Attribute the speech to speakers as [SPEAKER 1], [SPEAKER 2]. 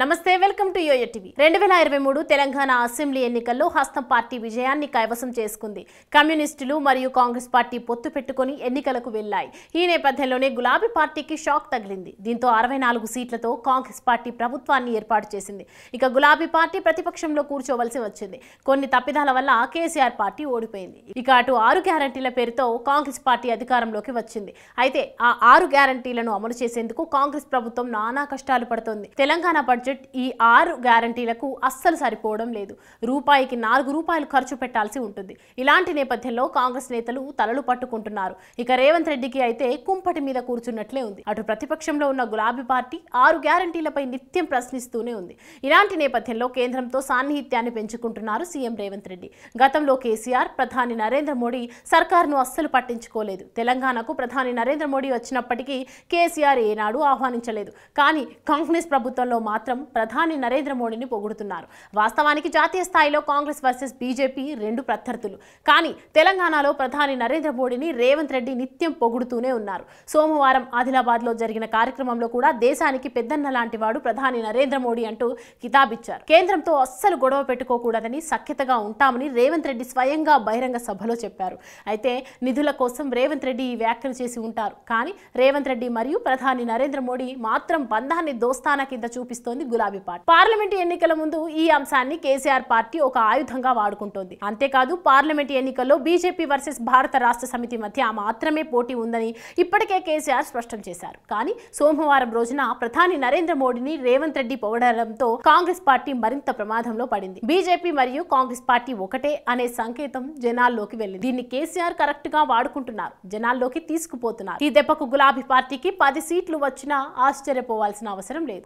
[SPEAKER 1] నమస్తే welcome to YoYo TV 2023 Telangana assembly ఎన్నికల్లో హస్తం పార్టీ విజయాన్ని కైవసం చేసుకుంది. కమ్యూనిస్టులు మరియు కాంగ్రెస్ పార్టీ పొత్తు పెట్టుకొని ఎన్నికలకు వెళ్లాయి. ఈ నేపథ్యంలోనే గులాబీ పార్టీకి షాక్ తగిలింది. దీంతో 64 సీట్లతో కాంగ్రెస్ పార్టీ ప్రభుత్వాన్ని ఏర్పాటు చేసింది. ఇక గులాబీ పార్టీ ప్రతిపక్షంలో కూర్చోవలసి వచ్చింది. కొన్ని తప్పిదాల వల్ల కేసీఆర్ పార్టీ ఓడిపోయింది. ఇక అటు 6 గ్యారంటీల పేరుతో కాంగ్రెస్ పార్టీ అధికారంలోకి వచ్చింది. అయితే ఆ 6 గ్యారంటీలను అమలు చేసేందుకు కాంగ్రెస్ ప్రభుత్వం నానా కష్టాలు పడుతోంది. తెలంగాణ బడ్జెట్ ఈ 6 గ్యారంటీలకు అస్సలు సరిపోవడం లేదు. రూపాయికి 4 రూపాయలు ఖర్చు పెట్టాల్సి ఉంటుంది. ఇలాంటి నేపథ్యంలో కాంగ్రెస్ నేతలు తలలు పట్టుకుంటున్నారు. ఇక రేవంత్ రెడ్డికి అయితే కుంపటి మీద కూర్చున్నట్లే ఉంది. అటు ప్రతిపక్షంలో ఉన్న గులాబీ పార్టీ 6 గ్యారంటీలపై నిత్యం ప్రశ్నిస్తూనే ఉంది. ఇలాంటి నేపథ్యంలో కేంద్రంతో సాన్నిహిత్యాన్ని పెంచుకుంటున్నారు సీఎం రేవంత్ రెడ్డి. గతంలో కేసీఆర్, ప్రధాని నరేంద్ర మోడీ సర్కార్ను అస్సలు పట్టించుకోలేదు. తెలంగాణకు ప్రధాని నరేంద్ర మోడీ వచ్చినప్పటికీ కేసీఆర్ ఏనాడు ఆహ్వానించలేదు. కానీ కాంగ్రెస్ ప్రభుత్వంలో మాత్రం ప్రధాని నరేంద్ర మోడీని పొగుడుతున్నారు. వాస్తవానికి జాతీయ స్థాయిలో కాంగ్రెస్ వర్సెస్ బీజేపీ 2 ప్రత్యర్థులు. కానీ తెలంగాణలో ప్రధాని నరేంద్ర మోడీని రేవంత్ రెడ్డి నిత్యం పొగుడుతూనే ఉన్నారు. సోమవారం ఆదిలాబాద్లో జరిగిన కార్యక్రమంలో కూడా దేశానికి పెద్దన్న లాంటి వాడు ప్రధాని నరేంద్ర మోడీ అంటూ కితాబిచ్చారు. కేంద్రంతో అస్సలు గొడవ పెట్టుకోకూడదని, సఖ్యతగా ఉంటామని రేవంత్ రెడ్డి స్వయంగా బహిరంగ సభలో చెప్పారు. అయితే నిధుల కోసం రేవంత్ రెడ్డి ఈ వ్యాఖ్యలు చేసి ఉంటారు. కానీ రేవంత్ రెడ్డి మరియు ప్రధాని నరేంద్ర మోడీ మాత్రం బంధాన్ని దోస్తానా కింద చూపిస్తోంది గులాబీ పార్టీ. పార్లమెంట్ ఎన్నికల ముందు ఈ అంశాన్ని కేసీఆర్ పార్టీ ఒక ఆయుధంగా వాడుకుంటోంది. అంతేకాదు పార్లమెంట్ ఎన్నికల్లో బీజేపీ వర్సెస్ భారత రాష్ట్ర సమితి మధ్య మాత్రమే పోటీ ఉందని ఇప్పటికే కేసీఆర్ స్పష్టం చేశారు. కానీ సోమవారం రోజున ప్రధాని నరేంద్ర మోడీని రేవంత్ రెడ్డి పొగడడంతో కాంగ్రెస్ పార్టీ మరింత ప్రమాదంలో పడింది. బీజేపీ మరియు కాంగ్రెస్ పార్టీ ఒకటే అనే సంకేతం జనాల్లోకి వెళ్ళింది. దీన్ని కేసీఆర్ కరెక్ట్ గా వాడుకుంటున్నారు. జనాల్లోకి తీసుకుపోతున్నారు. ఈ దెబ్బకు గులాబీ పార్టీకి 10 సీట్లు వచ్చినా ఆశ్చర్యపోవాల్సిన అవసరం లేదు.